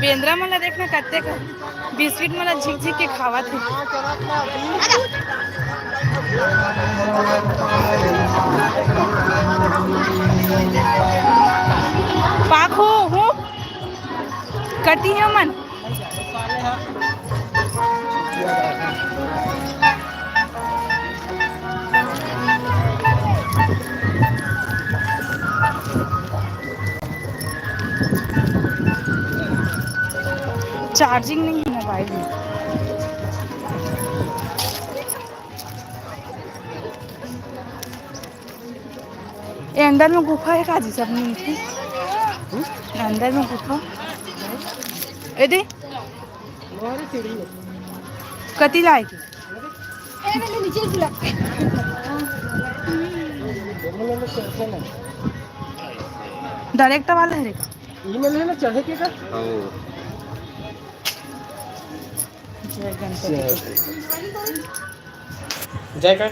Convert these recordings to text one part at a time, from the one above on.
बेंद्रा मला देखना कत्ते का बिस्किट मला झिक झिक के खावा थे। पाक हो कटी है मन चार्जिंग नहीं है मोबाइल में। ये अंदर में गुफा है काजी सब नहीं अंदर में गुफा ए कति लाएगी डायरेक्ट वाला है ईमेल है ना चढ़े के का जय गणपति जय का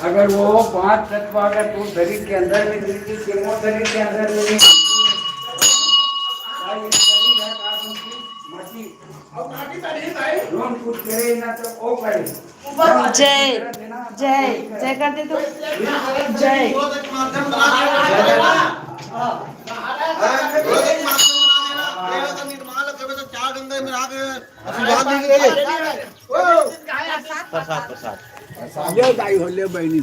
अगर वो 5 तत्व अगर तू शरीर के अंदर में गिरती केमो शरीर के अंदर में जय जय जय कर दे तो जय ये गाय होले बहनी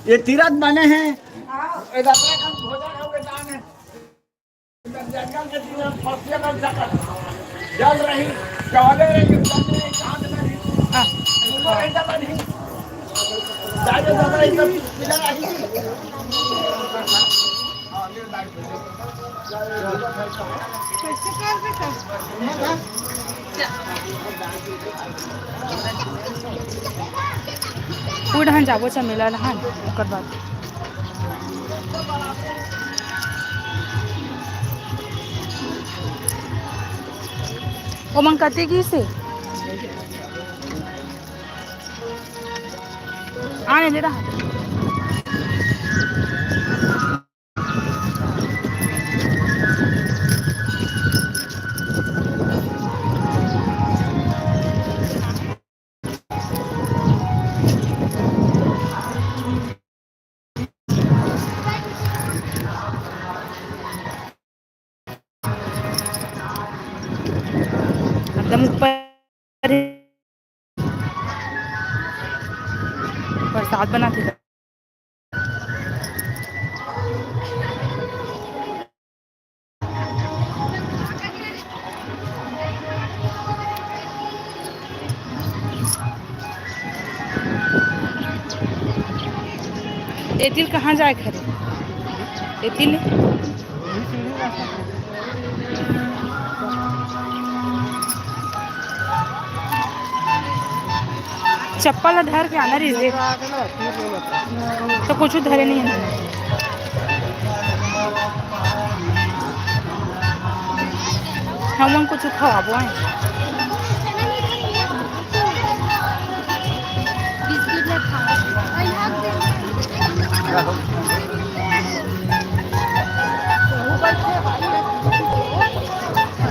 ये तीरथ बने हैं जल रही चौदह उड़हन जाबो छ मेला लहन ओकर बाद ओ मन कते की से आने दे रहा एकदम ऊपर बरसात बनाते एतिल कहाँ जाए खरे एतिल चप्पल धर के आना रही तो कुछ धरे नहीं है हम कुछ खवाबो है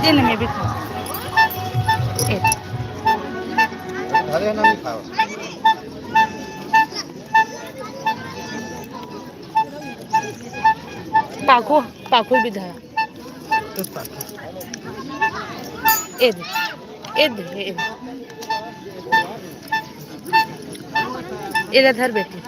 दिन में भी खाओ अरे ना भी खाओ पाखो पाखो भी धरा एद एद एद एद धर बेटी